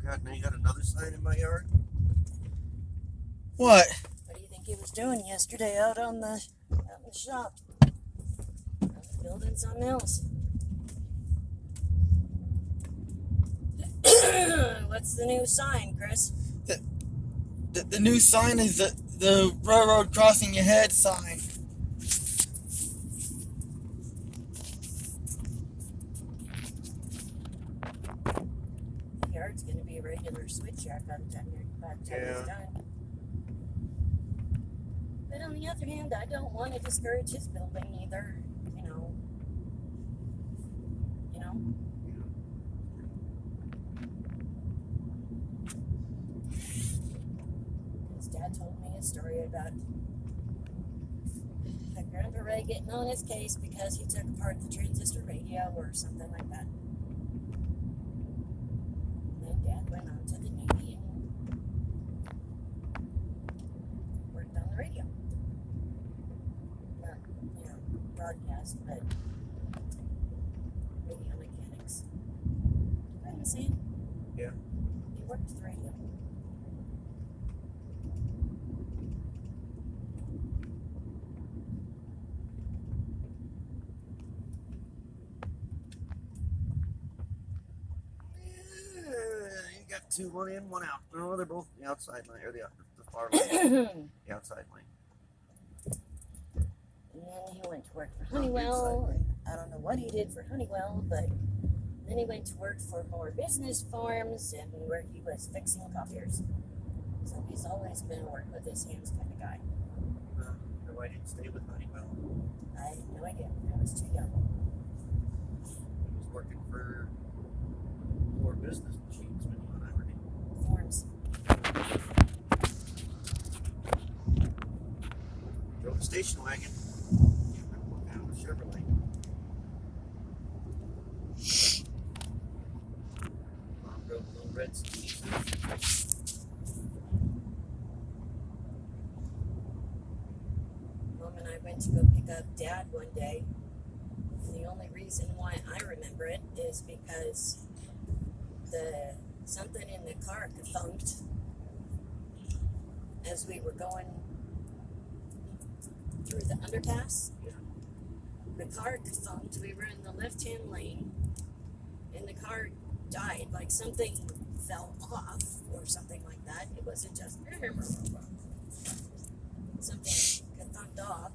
God, now you got another sign in my yard? What? What do you think he was doing yesterday out in the shop? Building something else. What's the new sign, Chris? The new sign is the railroad crossing ahead sign. The yard's going to be a regular switch yard by the time it's done. But on the other hand, I don't want to discourage his building either. His dad told me a story about Grandpa Ray getting on his case because he took apart the transistor radio or something like that. And then Dad went on to the Navy and worked on the radio. Not, broadcast, but radio mechanics. Right, I'm saying? Yeah. He worked with radio. You got two, one in, one out. No, they're both the outside lane, or the far lane. The outside lane. And then he went to work for Honeywell. And I don't know what he did for Honeywell, but then he went to work for more business farms and where he was fixing copiers. So he's always been a work with his hands kind of guy. Why didn't stay with Honeywell? I have no idea. I was too young. He was working for more business machines when you and I were in. Forms. Drove a station wagon. Down with Chevrolet. Mom drove a little red Suzuki. Mom and I went to go pick up Dad one day. And the only reason why I remember it is because something in the car thunked as we were going through the underpass. Yeah. The car thunked. We were in the left-hand lane, and the car died. Like something fell off or something like that. It wasn't just something thunked off,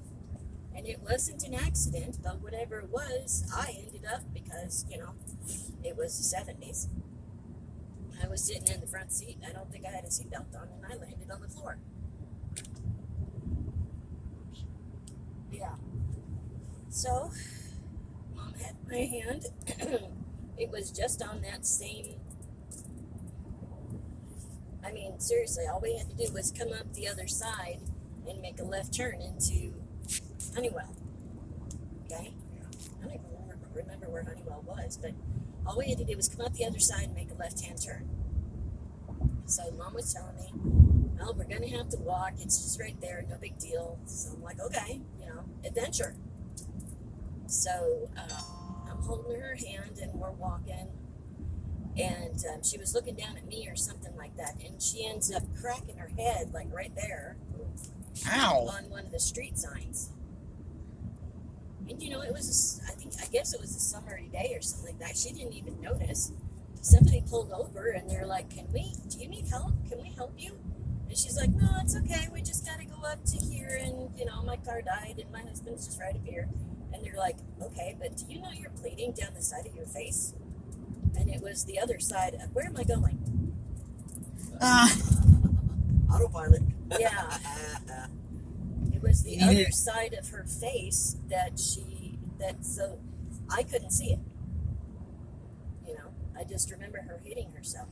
and it wasn't an accident. But whatever it was, I ended up because it was the 70s. I was sitting in the front seat. I don't think I had a seatbelt on, and I landed on the floor. Yeah. So, Mom had my hand. It was just on that same. I mean, seriously, all we had to do was come up the other side and make a left turn into Honeywell. Okay? I don't even remember where Honeywell was, but all we had to do was come up the other side and make a left-hand turn. So Mom was telling me, well, we're going to have to walk. It's just right there. No big deal. So I'm like, okay, adventure. So I'm holding her hand and we're walking. And she was looking down at me or something like that. And she ends up cracking her head, like right there. Ow. On one of the street signs. And it was, I guess it was a summery day or something like that. She didn't even notice. Somebody pulled over and they're like, do you need help? Can we help you? And she's like, no, it's okay. We just got to go up to here and, my car died and my husband's just right up here. And they're like, okay, but do you know you're bleeding down the side of your face? And it was the other side. Where am I going? Autopilot. Yeah. It was the other side of her face so I couldn't see it. I just remember her hitting herself.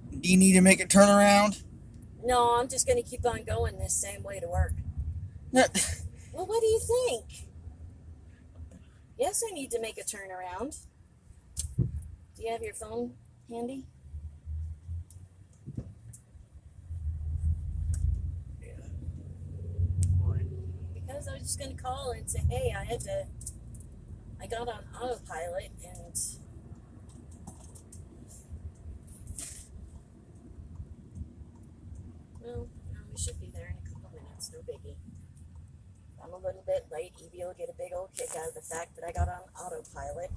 Do you need to make a turnaround? No, I'm just going to keep on going this same way to work. No. Well, what do you think? Yes, I need to make a turnaround. Do you have your phone handy? Yeah. Why? Because I was just going to call and say, hey, I got on autopilot and maybe you'll get a big old kick out of the fact that I got on autopilot.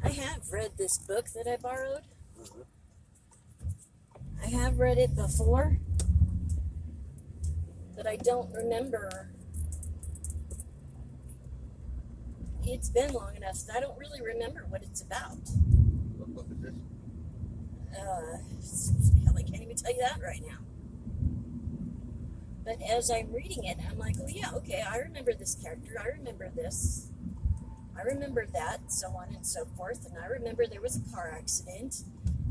I have read this book that I borrowed. Mhm. I have read it before, but I don't remember. It's been long enough that I don't really remember what it's about. What book is this? Hell, I can't even tell you that right now. But as I'm reading it, I'm like, oh yeah, okay, I remember this character. I remember this. I remember that, so on and so forth. And I remember there was a car accident.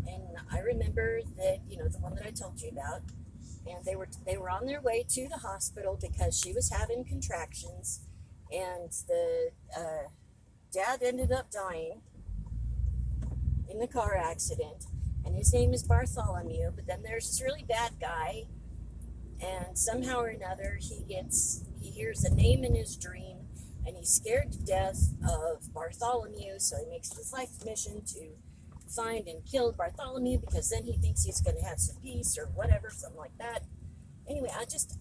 And I remember that, you know, the one that I told you about. And they were on their way to the hospital because she was having contractions. And the dad ended up dying in the car accident. And his name is Bartholomew. But then there's this really bad guy. And somehow or another, he hears a name in his dream. And he's scared to death of Bartholomew. So he makes his life mission to find and kill Bartholomew, because then he thinks he's going to have some peace or whatever, something like that. Anyway,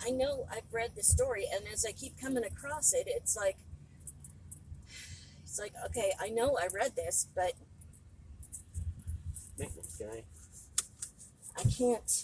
I know I've read the story, and as I keep coming across it, it's like, okay, I know I read this, but Maintenance guy. I can't